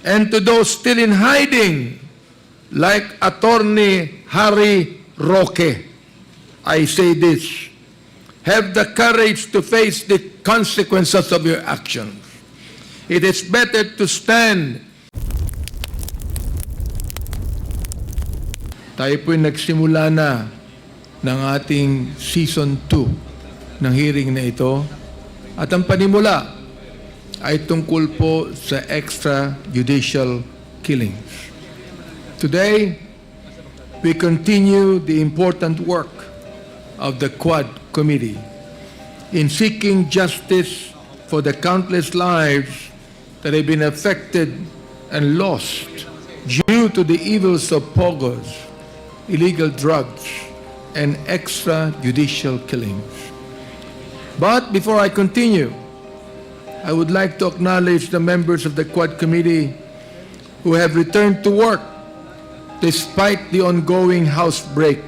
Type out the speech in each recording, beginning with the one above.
And to those still in hiding, like Attorney Harry Roque, I say this: have the courage to face the consequences of your actions. It is better to stand. Tayo po'y nagsimula na ng ating Season 2 ng hearing na ito. At ang panimula ay tungkol po sa extrajudicial killings. Today, we continue the important work of the Quad Committee in seeking justice for the countless lives that have been affected and lost due to the evils of pogos, illegal drugs, and extrajudicial killings. But before I continue, I would like to acknowledge the members of the Quad Committee who have returned to work despite the ongoing House break,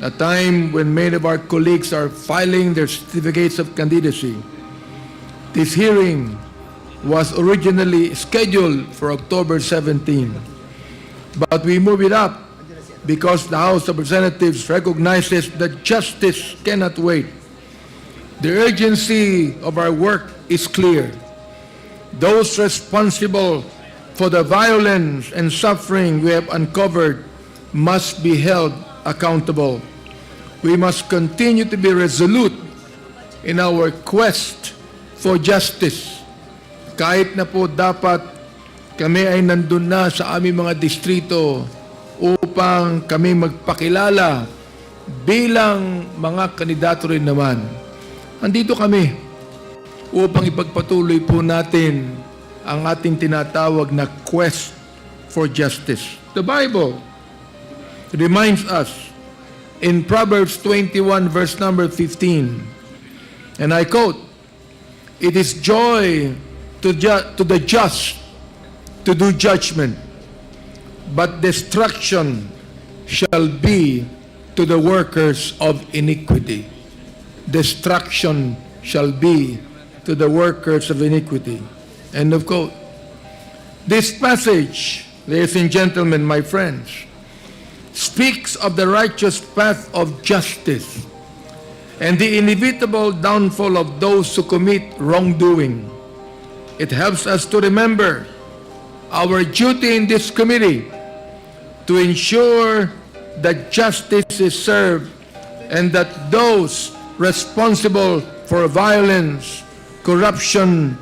a time when many of our colleagues are filing their certificates of candidacy. This hearing was originally scheduled for October 17, but we move it up because the House of Representatives recognizes that justice cannot wait. The urgency of our work is clear. Those responsible for the violence and suffering we have uncovered must be held accountable. We must continue to be resolute in our quest for justice. Kahit na po dapat kami ay nandun na sa aming mga distrito upang kami magpakilala bilang mga kandidato rin naman. Andito kami upang ipagpatuloy po natin ang ating tinatawag na quest for justice. The Bible reminds us in Proverbs 21 verse number 15, and I quote, "It is joy to the just to do judgment, but destruction shall be to the workers of iniquity." Destruction shall be to the workers of iniquity. End of quote. This passage, ladies and gentlemen, my friends, speaks of the righteous path of justice and the inevitable downfall of those who commit wrongdoing. It helps us to remember our duty in this committee to ensure that justice is served and that those responsible for violence, corruption,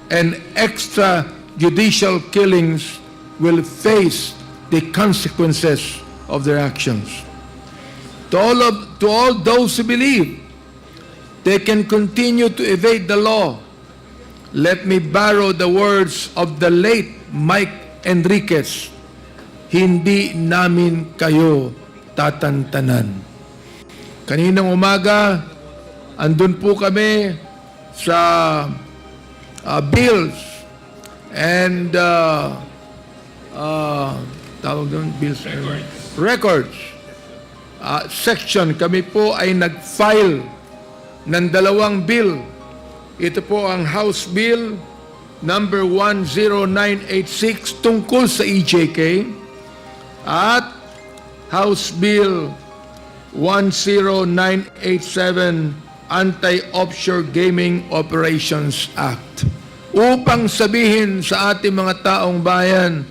and extrajudicial killings will face the consequences of their actions. To all those who believe they can continue to evade the law, let me borrow the words of the late Mike Enriquez, "Hindi namin kayo tatantanan." Kaninang umaga, andun po kami sa bills and tawag doon, bills and records section. Kami po ay nag-file ng dalawang bill. Ito po ang House Bill number 10986 tungkol sa EJK at House Bill 10987 Anti-Offshore Gaming Operations Act, upang sabihin sa ating mga taong bayan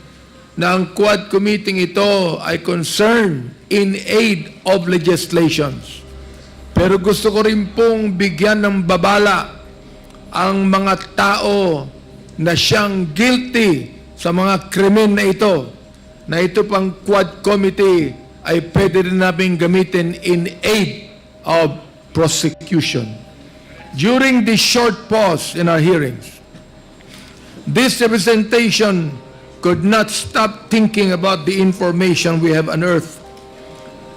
na ang Quad Committee ito ay concerned in aid of legislations. Pero gusto ko rin pong bigyan ng babala ang mga tao na siyang guilty sa mga krimen na ito pang Quad Committee ay pwede rin namin gamitin in aid of prosecution. During this short pause in our hearings, this representation could not stop thinking about the information we have unearthed.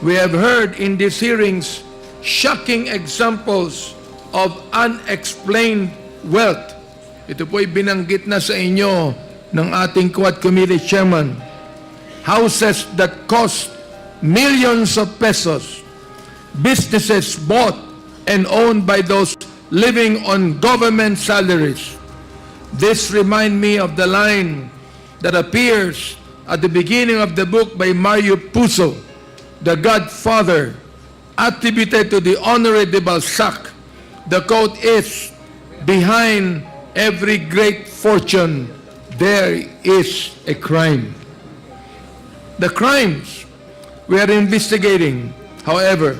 We have heard in these hearings shocking examples of unexplained wealth. Ito po'y binanggit na sa inyo ng ating Quad Committee Chairman. Houses that cost millions of pesos, businesses bought and owned by those living on government salaries. This reminds me of the line that appears at the beginning of the book by Mario Puzo, the Godfather, attributed to the Honoré de Balzac. The quote is, "Behind every great fortune, there is a crime." The crimes we are investigating, however,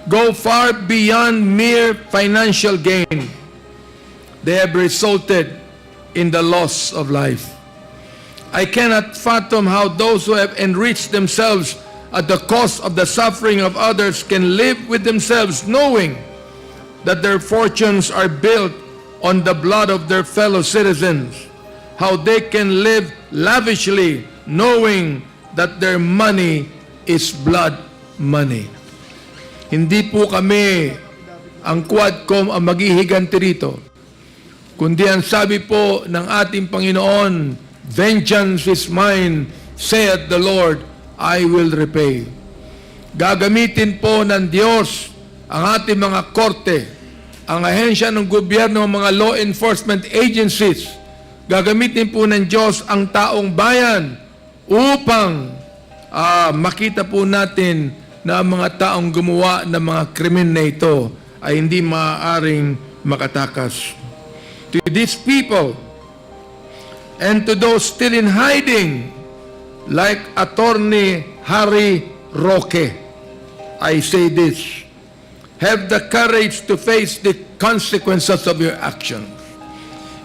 go far beyond mere financial gain. They have resulted in the loss of life. I cannot fathom how those who have enriched themselves at the cost of the suffering of others can live with themselves knowing that their fortunes are built on the blood of their fellow citizens. How they can live lavishly knowing that their money is blood money. Hindi po kami ang Quadcom ang maghihiganti rito, kundi ang sabi po ng ating Panginoon, "Vengeance is mine, saith the Lord, I will repay." Gagamitin po ng Diyos ang ating mga korte, ang ahensya ng gobyerno, mga law enforcement agencies. Gagamitin po ng Diyos ang taong bayan upang makita po natin na ang mga taong gumawa ng mga krimen na ito ay hindi maaaring makatakas. To these people and to those still in hiding, like Attorney Harry Roque, I say this: have the courage to face the consequences of your actions.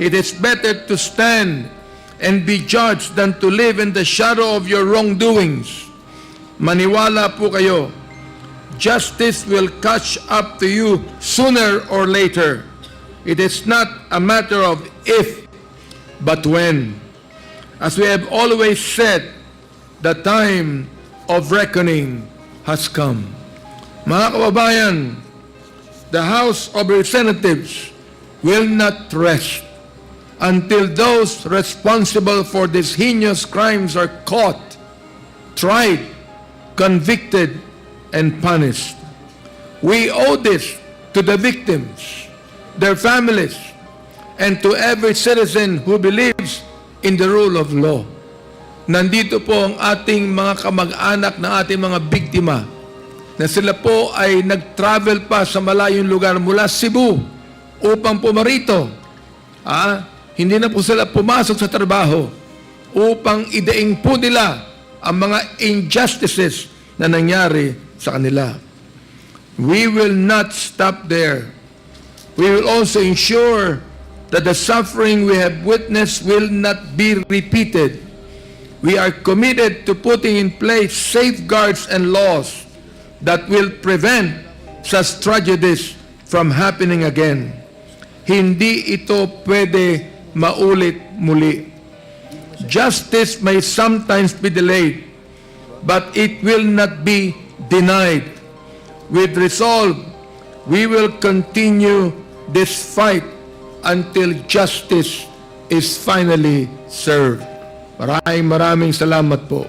It is better to stand and be judged than to live in the shadow of your wrongdoings. Maniwala po kayo, justice will catch up to you sooner or later. It is not a matter of if, but when. As we have always said, the time of reckoning has come. Mga kababayan, the House of Representatives will not rest until those responsible for these heinous crimes are caught, tried, convicted, and punished. We owe this to the victims, their families, and to every citizen who believes in the rule of law. Nandito po ang ating mga kamag-anak na ating mga biktima na sila po ay nag-travel pa sa malayong lugar mula Cebu upang pumarito. Hindi na po sila pumasok sa trabaho upang idaing po nila ang mga injustices na nangyari sa kanila. We will not stop there. We will also ensure that the suffering we have witnessed will not be repeated. We are committed to putting in place safeguards and laws that will prevent such tragedies from happening again. Hindi ito pwede maulit muli. Justice may sometimes be delayed, but it will not be denied. With resolve, we will continue this fight until justice is finally served. Maraming salamat po.